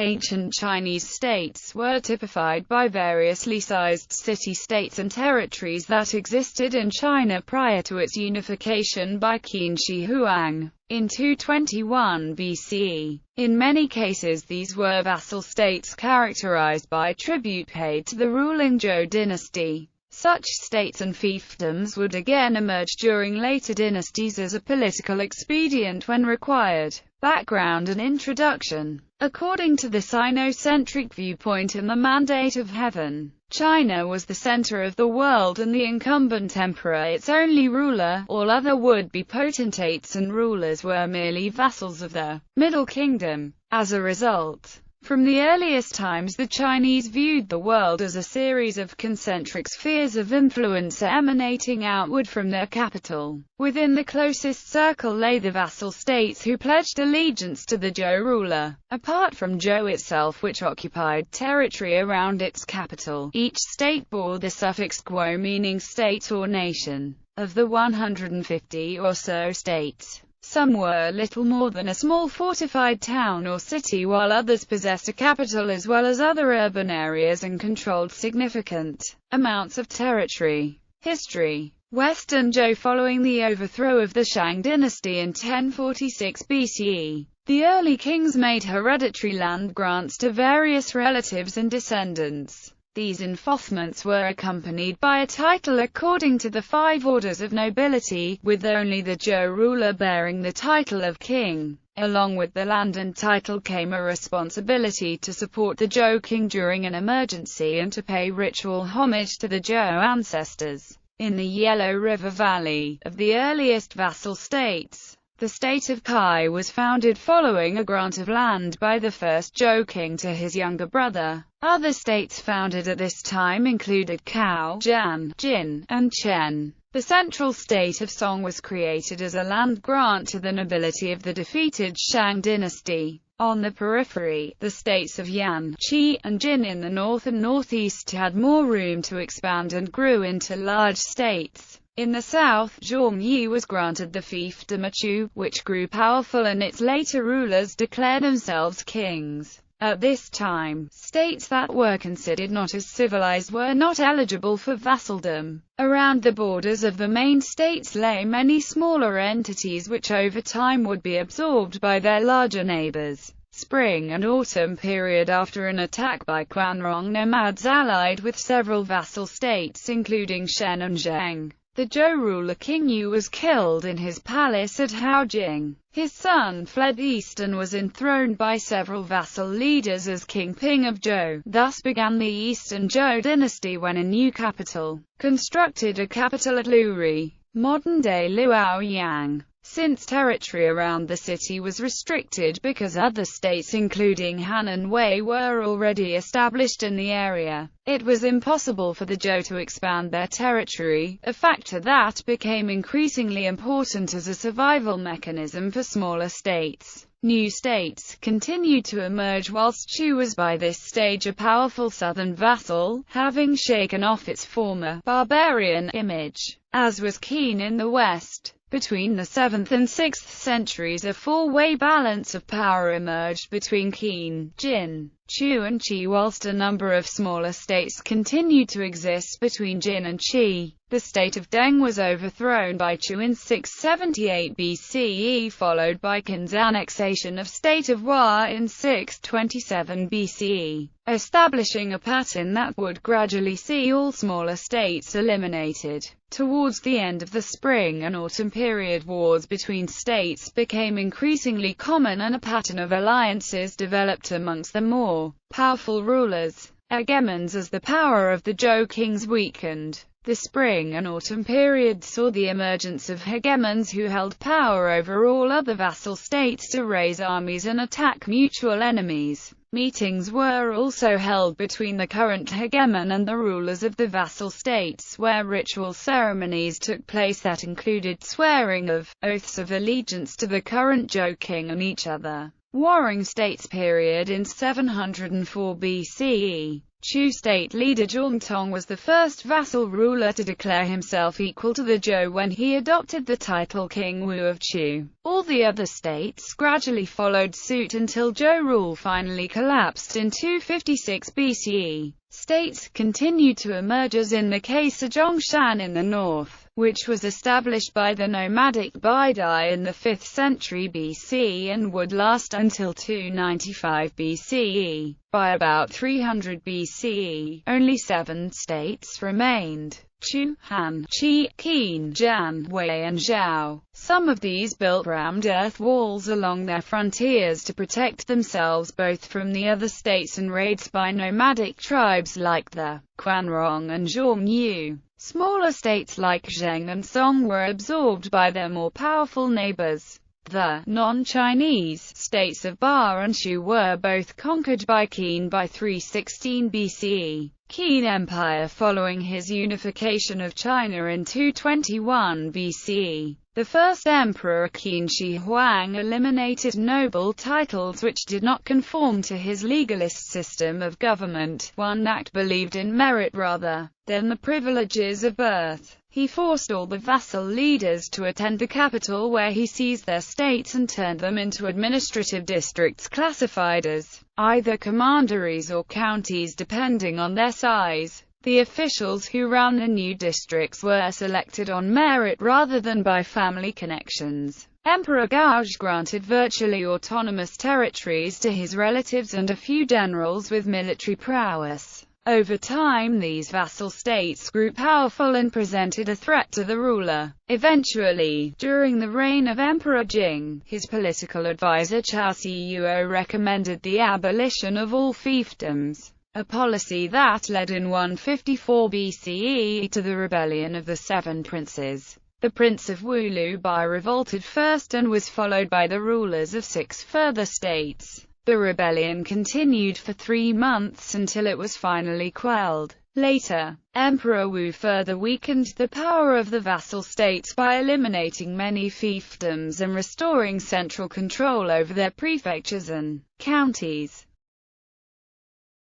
Ancient Chinese states were typified by variously sized city-states and territories that existed in China prior to its unification by Qin Shi Huang in 221 BCE. In many cases these were vassal states characterized by tribute paid to the ruling Zhou dynasty. Such states and fiefdoms would again emerge during later dynasties as a political expedient when required. Background and introduction. According to the Sinocentric viewpoint and the mandate of heaven, China was the center of the world and the incumbent emperor its only ruler. All other would-be potentates and rulers were merely vassals of the Middle Kingdom. As a result, from the earliest times the Chinese viewed the world as a series of concentric spheres of influence emanating outward from their capital. Within the closest circle lay the vassal states who pledged allegiance to the Zhou ruler. Apart from Zhou itself, which occupied territory around its capital, each state bore the suffix guo, meaning state or nation. Of the 150 or so states, some were little more than a small fortified town or city, while others possessed a capital as well as other urban areas and controlled significant amounts of territory. History. Western Zhou. Following the overthrow of the Shang dynasty in 1046 BCE, the early kings made hereditary land grants to various relatives and descendants. These enforcements were accompanied by a title according to the 5 orders of nobility, with only the Zhou ruler bearing the title of king. Along with the land and title came a responsibility to support the Zhou king during an emergency and to pay ritual homage to the Zhou ancestors. In the Yellow River Valley of the earliest vassal states, the state of Kai was founded following a grant of land by the first Zhou king to his younger brother. Other states founded at this time included Cao, Jian, Jin, and Chen. The central state of Song was created as a land grant to the nobility of the defeated Shang dynasty. On the periphery, the states of Yan, Qi, and Jin in the north and northeast had more room to expand and grew into large states. In the south, Zhongyi was granted the fiefdom of Chu, which grew powerful, and its later rulers declared themselves kings. At this time, states that were considered not as civilized were not eligible for vassaldom. Around the borders of the main states lay many smaller entities which over time would be absorbed by their larger neighbors. Spring and autumn period. After an attack by Quanrong nomads allied with several vassal states including Shen and Zheng, the Zhou ruler King Yu was killed in his palace at Haojing. His son fled east and was enthroned by several vassal leaders as King Ping of Zhou. Thus began the Eastern Zhou dynasty when a new capital, constructed a capital at Luri, modern-day Luoyang. Since territory around the city was restricted because other states including Han and Wei were already established in the area, it was impossible for the Zhou to expand their territory, a factor that became increasingly important as a survival mechanism for smaller states. New states continued to emerge whilst Chu was by this stage a powerful southern vassal, having shaken off its former barbarian image. As was Qin in the west, between the 7th and 6th centuries a four-way balance of power emerged between Qin, Jin, Chu and Qi, whilst a number of smaller states continued to exist between Jin and Qi. The state of Deng was overthrown by Chu in 678 BCE, followed by Qin's annexation of state of Hua in 627 BCE, establishing a pattern that would gradually see all smaller states eliminated. Towards the end of the spring and autumn period, wars between states became increasingly common and a pattern of alliances developed amongst the more powerful rulers, hegemons, as the power of the Zhou kings weakened. The spring and autumn period saw the emergence of hegemons who held power over all other vassal states to raise armies and attack mutual enemies. Meetings were also held between the current hegemon and the rulers of the vassal states, where ritual ceremonies took place that included swearing of oaths of allegiance to the current Zhou king and each other. Warring States period in 704 BCE. Chu state leader Zhongtong was the first vassal ruler to declare himself equal to the Zhou when he adopted the title King Wu of Chu. All the other states gradually followed suit until Zhou rule finally collapsed in 256 BCE. States continued to emerge, as in the case of Zhongshan in the north, which was established by the nomadic Baidai in the 5th century BC and would last until 295 BCE. By about 300 BCE, only 7 states remained: Chu, Han, Qi, Qin, Zhan, Wei and Zhao. Some of these built rammed earth walls along their frontiers to protect themselves both from the other states and raids by nomadic tribes like the Quanrong and Zhongyu. Smaller states like Zheng and Song were absorbed by their more powerful neighbors. The non-Chinese states of Ba and Shu were both conquered by Qin by 316 BCE. Qin Empire following his unification of China in 221 BCE. The first emperor Qin Shi Huang eliminated noble titles which did not conform to his legalist system of government, one that believed in merit rather than the privileges of birth. He forced all the vassal leaders to attend the capital, where he seized their states and turned them into administrative districts classified as either commanderies or counties depending on their size. The officials who ran the new districts were selected on merit rather than by family connections. Emperor Gouge granted virtually autonomous territories to his relatives and a few generals with military prowess. Over time, these vassal states grew powerful and presented a threat to the ruler. Eventually, during the reign of Emperor Jing, his political advisor Cao Siyuo recommended the abolition of all fiefdoms, a policy that led in 154 BCE to the rebellion of the Seven Princes. The Prince of Wulu Bai revolted first and was followed by the rulers of 6 further states. The rebellion continued for 3 months until it was finally quelled. Later, Emperor Wu further weakened the power of the vassal states by eliminating many fiefdoms and restoring central control over their prefectures and counties.